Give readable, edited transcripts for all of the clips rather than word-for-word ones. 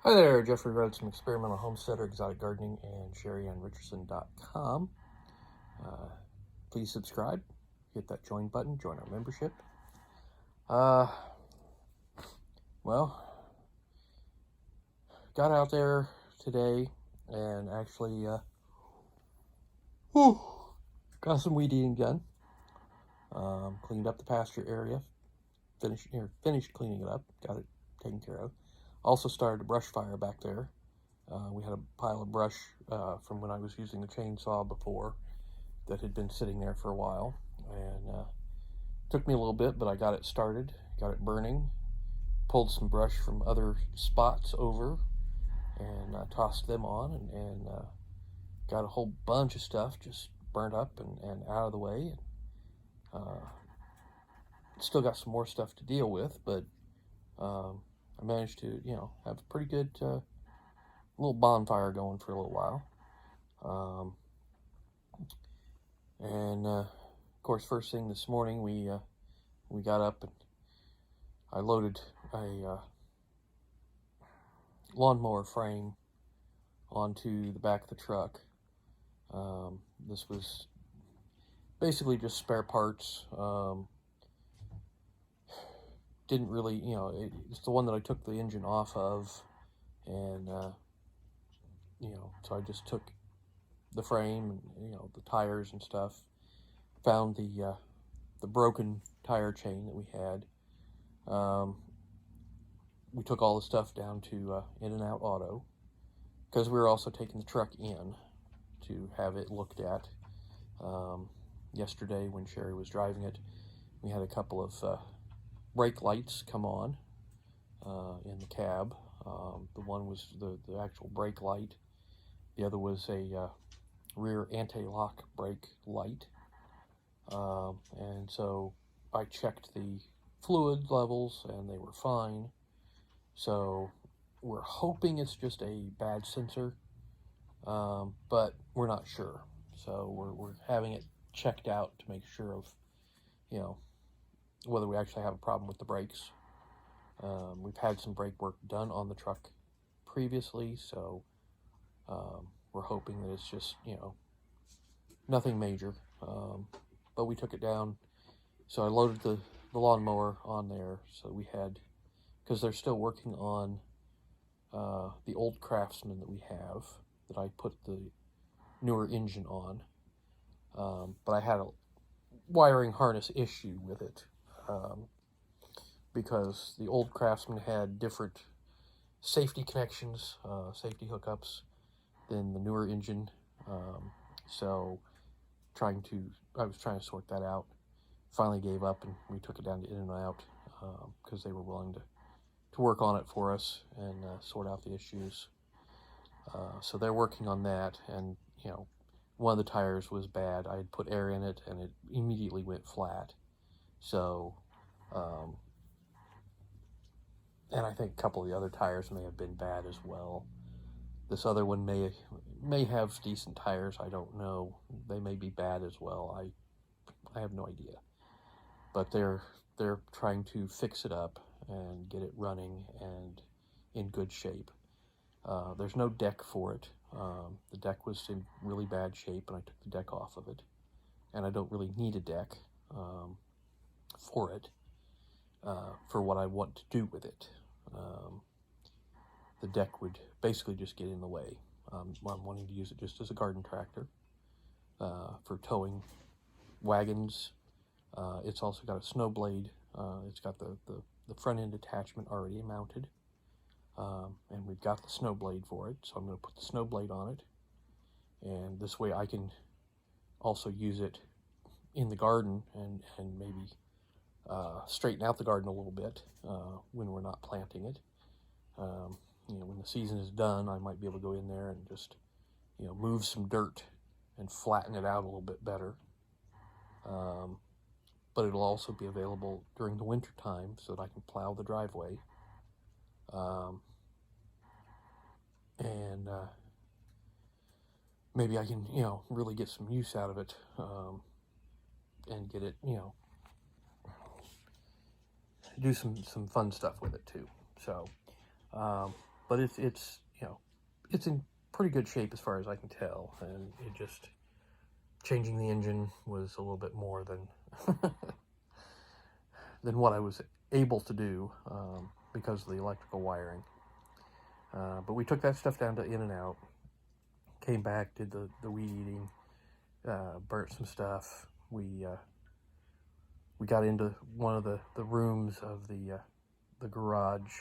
Hi there, Jeffrey Rhoades from Experimental Homesteader, Exotic Gardening, and Sheri on Richerson.com. Please subscribe, hit that join button, join our membership. Well, got out there today and actually got some weed eating done. Cleaned up the pasture area, finished cleaning it up, got it taken care of. Also started a brush fire back there. We had a pile of brush from when I was using the chainsaw before that had been sitting there for a while, and took me a little bit, but I got it started, got it burning, pulled some brush from other spots over, and tossed them on, and got a whole bunch of stuff just burnt up and out of the way. Still got some more stuff to deal with, but I managed to, have a pretty good little bonfire going for a little while. Of course, first thing this morning, we got up and I loaded a lawnmower frame onto the back of the truck. This was basically just spare parts. Didn't really, it's the one that I took the engine off of, and so I just took the frame and the tires and stuff. Found the broken tire chain that we had. We took all the stuff down to In-N-Out Auto, because we were also taking the truck in to have it looked at. Yesterday when Sheri was driving it, we had a couple of brake lights come on in the cab. The one was the actual brake light. The other was a rear anti-lock brake light. And so I checked the fluid levels and they were fine. So we're hoping it's just a bad sensor, but we're not sure. So we're having it checked out to make sure of, whether we actually have a problem with the brakes. We've had some brake work done on the truck previously, so we're hoping that it's just, nothing major. But we took it down, so I loaded the lawnmower on there, so we had, because they're still working on the old Craftsman that we have, that I put the newer engine on, but I had a wiring harness issue with it, because the old Craftsman had different safety connections, safety hookups, than the newer engine. So I was trying to sort that out. Finally gave up, and we took it down to In-N-Out because they were willing to work on it for us and sort out the issues. So they're working on that, and one of the tires was bad. I had put air in it and it immediately went flat. So and I think a couple of the other tires may have been bad as well. This other one may have decent tires. I don't know. They may be bad as well. I have no idea. But they're trying to fix it up and get it running and in good shape. There's no deck for it. The deck was in really bad shape, and I took the deck off of it. And I don't really need a deck for it, for what I want to do with it. The deck would basically just get in the way. I'm wanting to use it just as a garden tractor for towing wagons. It's also got a snow blade. It's got the front end attachment already mounted, and we've got the snow blade for it, so I'm going to put the snow blade on it, and this way I can also use it in the garden and maybe straighten out the garden a little bit when we're not planting it. When the season is done, I might be able to go in there and just, move some dirt and flatten it out a little bit better. But it'll also be available during the winter time so that I can plow the driveway. And maybe I can, really get some use out of it, and get it, do some fun stuff with it too. So, but it's you know, it's in pretty good shape as far as I can tell, and it just, changing the engine was a little bit more than than what I was able to do because of the electrical wiring. But we took that stuff down to In-N-Out, came back, did the weed eating, burnt some stuff. We got into one of the rooms of the garage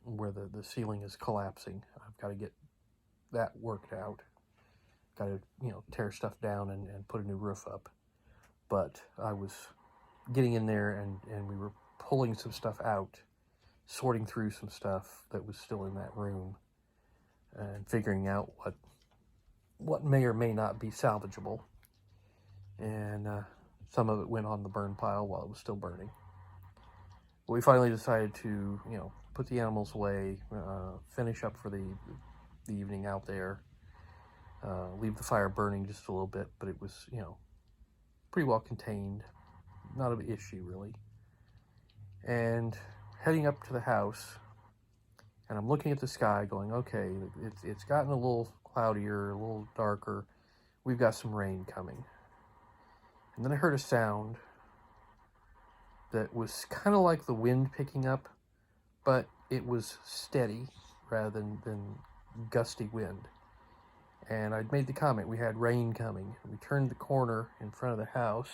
where the ceiling is collapsing. I've got to get that worked out. Got to, you know, tear stuff down and put a new roof up. But I was getting in there and we were pulling some stuff out, sorting through some stuff that was still in that room, and figuring out what may or may not be salvageable. And some of it went on the burn pile while it was still burning. We finally decided to, you know, put the animals away, finish up for the evening out there, leave the fire burning just a little bit, but it was, you know, pretty well contained, not an issue really. And heading up to the house, and I'm looking at the sky going, okay, it's gotten a little cloudier, a little darker, we've got some rain coming. And then I heard a sound that was kind of like the wind picking up, but it was steady rather than gusty wind. And I'd made the comment, we had rain coming. We turned the corner in front of the house,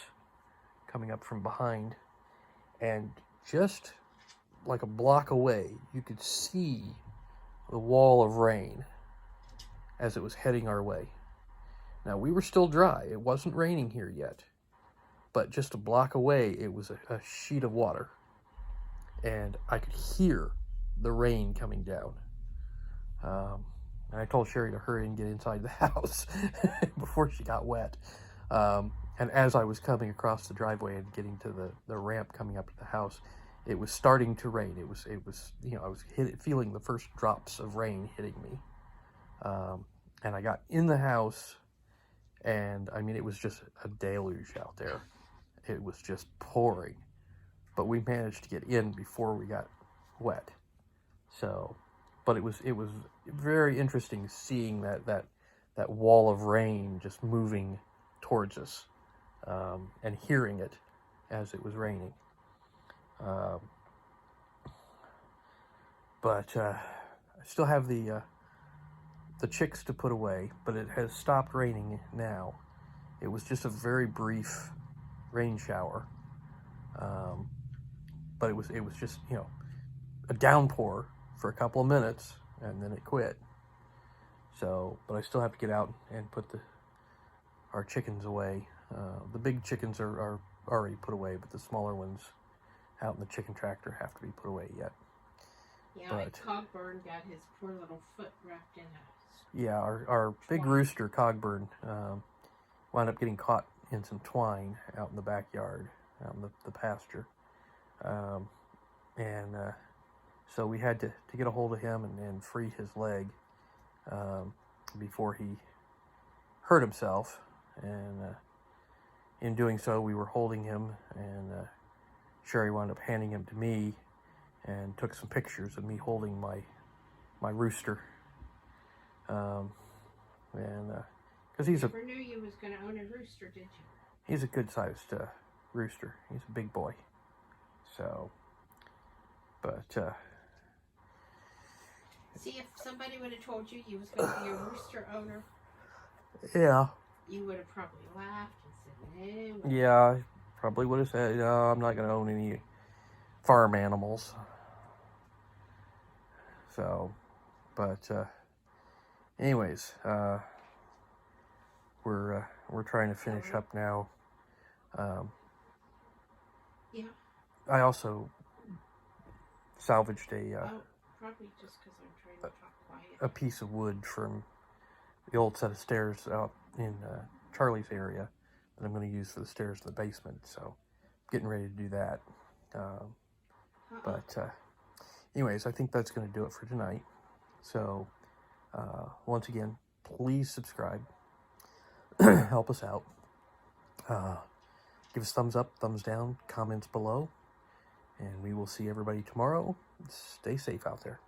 coming up from behind, and just like a block away, you could see the wall of rain as it was heading our way. Now, we were still dry. It wasn't raining here yet. But just a block away, it was a sheet of water. And I could hear the rain coming down. And I told Sheri to hurry and get inside the house before she got wet. And as I was coming across the driveway and getting to the ramp coming up to the house, it was starting to rain. It was you know, I was feeling the first drops of rain hitting me. And I got in the house, and I mean, it was just a deluge out there. It was just pouring, but we managed to get in before we got wet. So, but it was very interesting seeing that wall of rain just moving towards us, and hearing it as it was raining. But I still have the chicks to put away, but it has stopped raining now. It was just a very brief rain shower, but it was just, you know, a downpour for a couple of minutes, and then it quit. So, but I still have to get out and put our chickens away. The big chickens are already put away, but the smaller ones out in the chicken tractor have to be put away yet. Yeah, but Cogburn got his poor little foot wrapped in a yeah, our big rooster Cogburn wound up getting caught in some twine out in the backyard, out in the pasture. So we had to get a hold of him and free his leg before he hurt himself. And in doing so, we were holding him, and Sheri wound up handing him to me and took some pictures of me holding my rooster. Because he's never knew you was going to own a rooster, did you? He's a good-sized rooster. He's a big boy. So, but see, if somebody would have told you was going to be a rooster owner, yeah, you would have probably laughed and said, yeah, I probably would have said, no, I'm not going to own any farm animals. So, but anyways, we're trying to finish up now. Yeah. I also salvaged probably just because I'm trying to talk quiet. A piece of wood from the old set of stairs out in Charlie's area that I'm going to use for the stairs in the basement. So, getting ready to do that. But anyways, I think that's going to do it for tonight. So, once again, please subscribe. Help us out. Give us thumbs up, thumbs down, comments below. And we will see everybody tomorrow stay safe out there.